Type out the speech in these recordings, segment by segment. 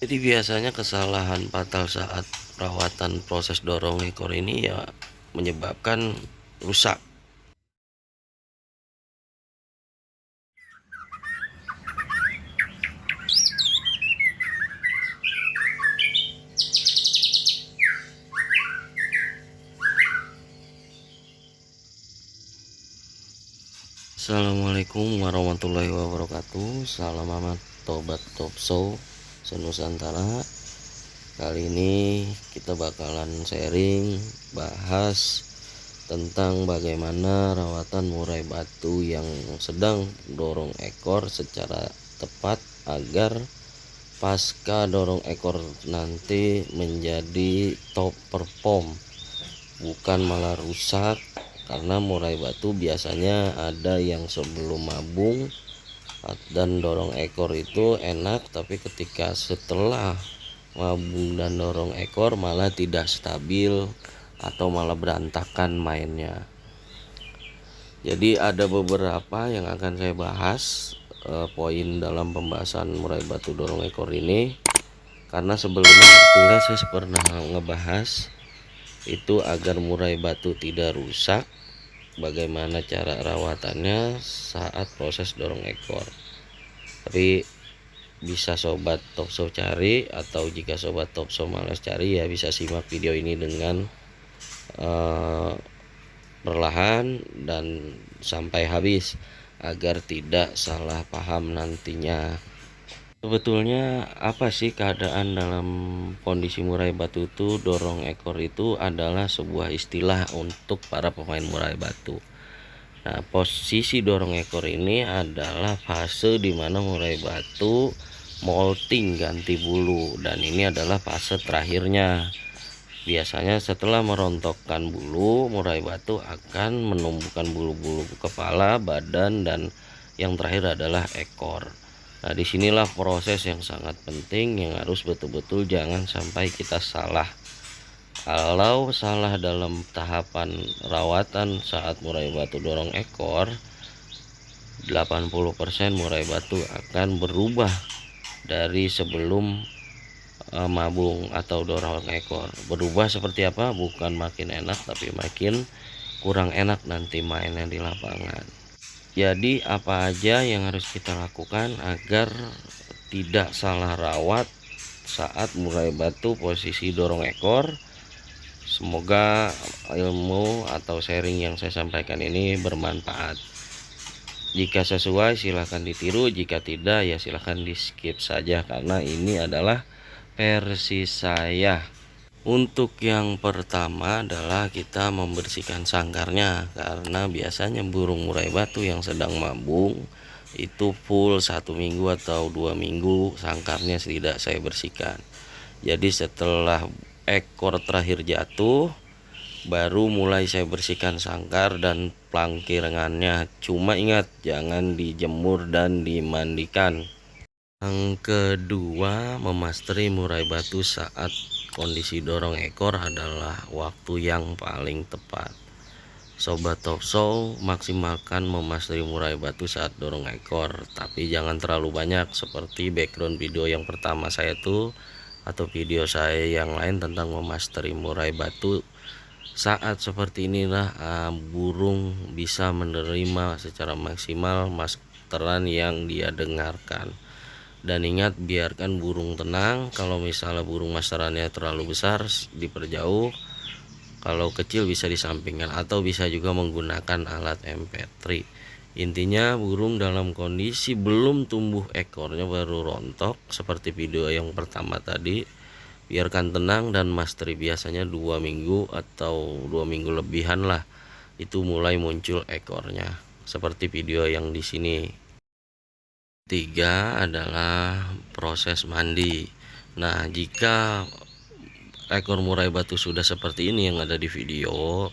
Jadi biasanya kesalahan fatal saat perawatan proses dorong ekor ini ya menyebabkan rusak. Assalamualaikum warahmatullahi wabarakatuh. Salam amat tobat topso senusantara. Kali ini kita bakalan sharing bahas tentang bagaimana rawatan murai batu yang sedang dorong ekor secara tepat agar pasca dorong ekor nanti menjadi top perform, bukan malah rusak. Karena murai batu biasanya ada yang sebelum mabung dan dorong ekor itu enak, tapi ketika setelah mabung dan dorong ekor malah tidak stabil atau malah berantakan mainnya. Jadi ada beberapa yang akan saya bahas poin dalam pembahasan murai batu dorong ekor ini, karena sebelumnya sebetulnya saya pernah ngebahas itu agar murai batu tidak rusak, bagaimana cara rawatannya saat proses dorong ekor. Tapi bisa sobat topso cari, atau jika sobat topso malas cari ya bisa simak video ini dengan perlahan dan sampai habis agar tidak salah paham nantinya. Sebetulnya apa sih keadaan dalam kondisi murai batu itu? Dorong ekor itu adalah sebuah istilah untuk para pemain murai batu. Nah, posisi dorong ekor ini adalah fase di mana murai batu molting ganti bulu, dan ini adalah fase terakhirnya. Biasanya setelah merontokkan bulu, murai batu akan menumbuhkan bulu-bulu kepala, badan, dan yang terakhir adalah ekor. Nah, disinilah proses yang sangat penting yang harus betul-betul jangan sampai kita salah. Kalau salah dalam tahapan rawatan saat murai batu dorong ekor, 80% murai batu akan berubah dari sebelum mabung atau dorong ekor. Berubah seperti apa? Bukan makin enak, tapi makin kurang enak nanti mainnya di lapangan. Jadi apa aja yang harus kita lakukan agar tidak salah rawat saat murai batu posisi dorong ekor? Semoga ilmu atau sharing yang saya sampaikan ini bermanfaat. Jika sesuai silahkan ditiru, jika tidak ya silahkan di skip saja, karena ini adalah versi saya. Untuk yang pertama adalah kita membersihkan sangkarnya, karena biasanya burung murai batu yang sedang mabung itu full 1 minggu atau 2 minggu sangkarnya tidak saya bersihkan. Jadi setelah ekor terakhir jatuh baru mulai saya bersihkan sangkar dan plangkirannya. Cuma ingat jangan dijemur dan dimandikan. Yang kedua, memasteri murai batu saat kondisi dorong ekor adalah waktu yang paling tepat. Sobat topso, maksimalkan memasteri murai batu saat dorong ekor, tapi jangan terlalu banyak seperti background video yang pertama saya tuh, atau video saya yang lain tentang memasteri murai batu. Saat seperti inilah burung bisa menerima secara maksimal masteran yang dia dengarkan. Dan ingat, biarkan burung tenang. Kalau misalnya burung masterannya terlalu besar, diperjauh. Kalau kecil bisa disampingkan, atau bisa juga menggunakan alat MP3. Intinya burung dalam kondisi belum tumbuh ekornya, baru rontok seperti video yang pertama tadi, biarkan tenang dan masteri. Biasanya 2 minggu atau 2 minggu lebihan lah, itu mulai muncul ekornya seperti video yang di sini. Tiga adalah proses mandi. Nah, jika ekor murai batu sudah seperti ini yang ada di video,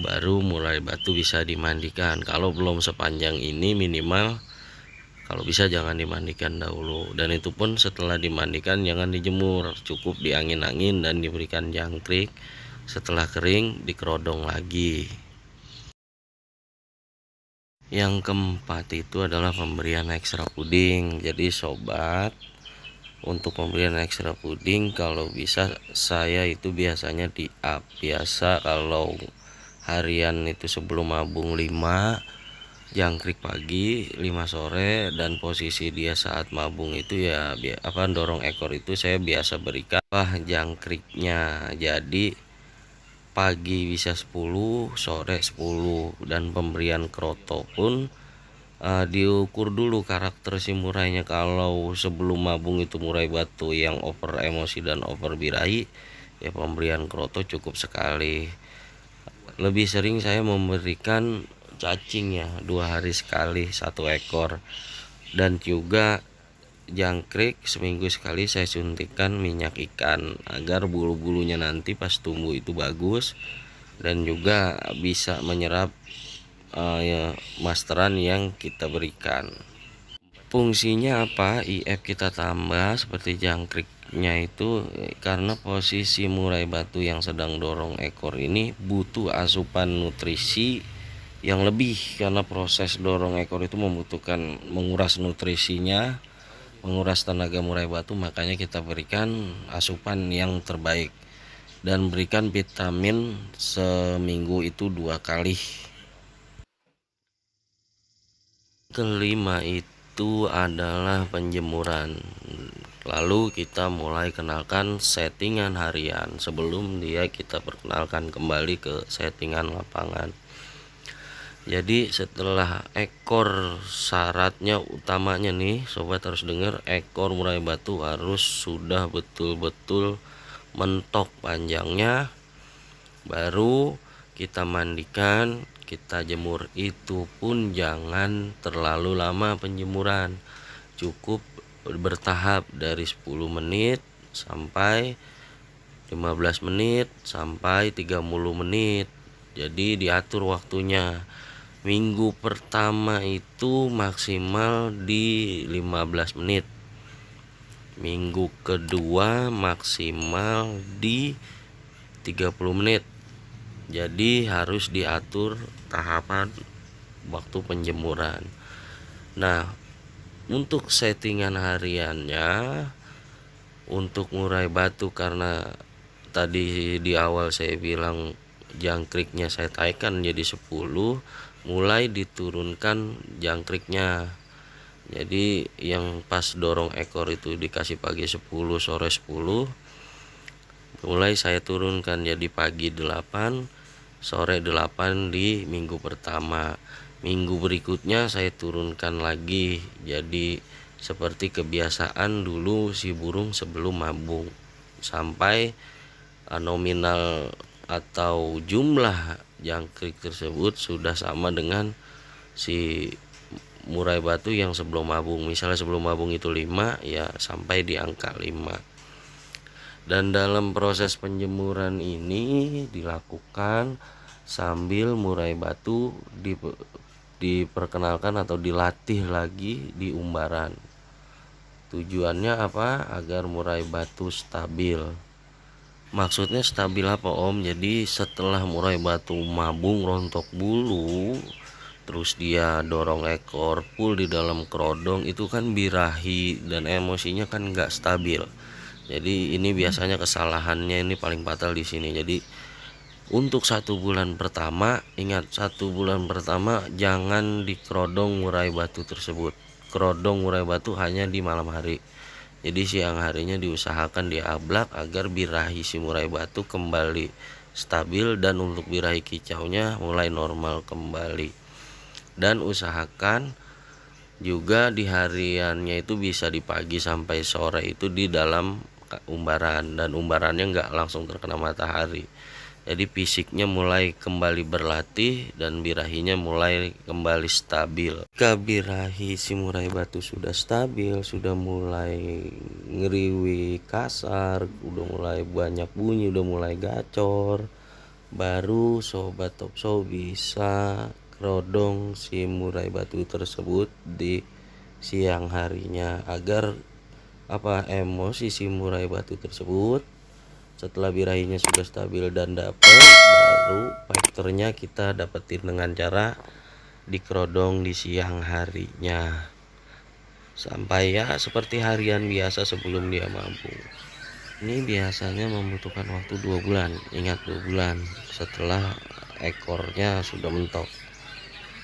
baru murai batu bisa dimandikan. Kalau belum sepanjang ini, minimal kalau bisa jangan dimandikan dahulu, dan itu pun setelah dimandikan jangan dijemur, cukup diangin-angin dan diberikan jangkrik. Setelah kering dikerodong lagi. Yang keempat itu adalah pemberian ekstra puding. Jadi sobat Untuk pemberian ekstra puding kalau bisa saya itu biasanya di up. Biasa kalau harian itu sebelum mabung 5 jangkrik pagi, 5 sore, dan posisi dia saat mabung itu ya dorong ekor itu saya biasa berikan jangkriknya. Jadi pagi bisa 10, sore 10, dan pemberian kroto pun diukur dulu karakter si murainya. Kalau sebelum mabung itu murai batu yang over emosi dan over birahi, ya pemberian kroto cukup sekali. Lebih sering saya memberikan cacing ya, 2 hari sekali 1 ekor, dan juga jangkrik seminggu sekali saya suntikan minyak ikan agar bulu-bulunya nanti pas tumbuh itu bagus dan juga bisa menyerap masteran yang kita berikan. Fungsinya apa? IF kita tambah seperti jangkriknya itu karena posisi murai batu yang sedang dorong ekor ini butuh asupan nutrisi yang lebih, karena proses dorong ekor itu membutuhkan menguras nutrisinya, menguras tenaga murai batu. Makanya kita berikan asupan yang terbaik dan berikan vitamin seminggu itu 2 kali. Kelima itu adalah penjemuran. Lalu kita mulai kenalkan settingan harian. Sebelum dia kita perkenalkan kembali ke settingan lapangan. Jadi setelah ekor, syaratnya utamanya nih sobat harus dengar, ekor murai batu harus sudah betul-betul mentok panjangnya, baru kita mandikan, kita jemur. Itu pun jangan terlalu lama penjemuran, cukup bertahap dari 10 menit sampai 15 menit sampai 30 menit. Jadi diatur waktunya. Minggu pertama itu maksimal di 15 menit, minggu kedua maksimal di 30 menit. Jadi harus diatur tahapan waktu penjemuran. Nah, untuk settingan hariannya untuk murai batu, karena tadi di awal saya bilang jangkriknya saya taikkan jadi 10, mulai diturunkan jangkriknya. Jadi yang pas dorong ekor itu dikasih pagi 10, sore 10, mulai saya turunkan jadi pagi 8, sore 8 di minggu pertama. Minggu berikutnya saya turunkan lagi, jadi seperti kebiasaan dulu si burung sebelum mabung, sampai nominal atau jumlah jangkrik tersebut sudah sama dengan si murai batu yang sebelum mabung. Misalnya sebelum mabung itu 5, ya sampai di angka 5. Dan dalam proses penjemuran ini dilakukan sambil murai batu diperkenalkan atau dilatih lagi di umbaran. Tujuannya apa? Agar murai batu stabil. Maksudnya stabil apa Om? Jadi setelah murai batu mabung rontok bulu, terus dia dorong ekor full di dalam kerodong, itu kan birahi dan emosinya kan nggak stabil. Jadi ini biasanya kesalahannya ini paling fatal di sini. Jadi untuk 1 bulan pertama, ingat 1 bulan pertama jangan dikerodong murai batu tersebut. Kerodong murai batu hanya di malam hari. Jadi siang harinya diusahakan diablak agar birahi si murai batu kembali stabil, dan untuk birahi kicaunya mulai normal kembali. Dan usahakan juga di hariannya itu bisa di pagi sampai sore itu di dalam umbaran, dan umbarannya nggak langsung terkena matahari. Jadi fisiknya mulai kembali berlatih dan birahinya mulai kembali stabil. Jika birahi si murai batu sudah stabil, sudah mulai ngeriwi kasar, udah mulai banyak bunyi, udah mulai gacor, baru sobat top show bisa kerodong si murai batu tersebut di siang harinya, agar emosi si murai batu tersebut setelah birahinya sudah stabil dan dapat, baru faktornya kita dapetin dengan cara dikerodong di siang harinya. sampai ya seperti harian biasa sebelum dia mabung. Ini biasanya membutuhkan waktu 2 bulan, ingat 2 bulan setelah ekornya sudah mentok.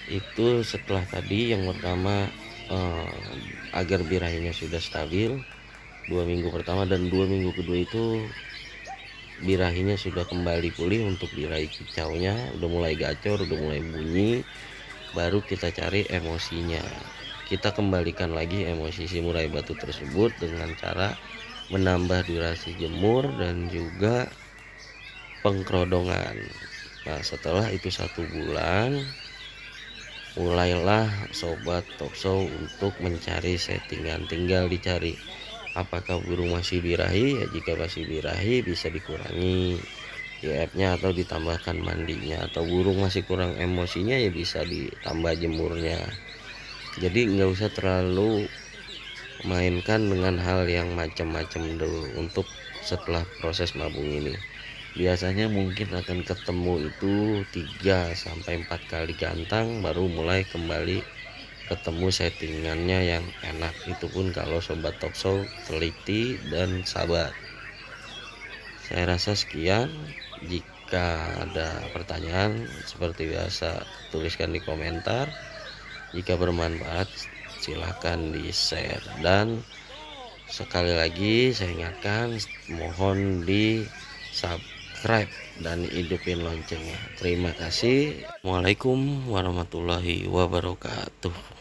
Itu setelah tadi yang pertama, agar birahinya sudah stabil 2 minggu pertama, dan 2 minggu kedua itu birahinya sudah kembali pulih untuk birahi kicaunya, udah mulai gacor, udah mulai bunyi, baru kita cari emosinya. Kita kembalikan lagi emosi si murai batu tersebut dengan cara menambah durasi jemur dan juga pengkerodongan. Nah, setelah itu 1 bulan, mulailah sobat talkshow untuk mencari settingan. Tinggal dicari apakah burung masih birahi, ya jika masih birahi bisa dikurangi IF-nya atau ditambahkan mandinya, atau burung masih kurang emosinya ya bisa ditambah jemurnya. Jadi nggak usah terlalu mainkan dengan hal yang macam-macam dulu untuk setelah proses mabung ini. Biasanya mungkin akan ketemu itu 3-4 kali gantang, baru mulai kembali ketemu settingannya yang enak. Itu pun kalau sobat talkshow teliti dan sabar. Saya rasa sekian. Jika ada pertanyaan seperti biasa tuliskan di komentar. Jika bermanfaat silahkan di share, dan sekali lagi saya ingatkan mohon di subscribe dan hidupin loncengnya. Terima kasih. Assalamualaikum warahmatullahi wabarakatuh.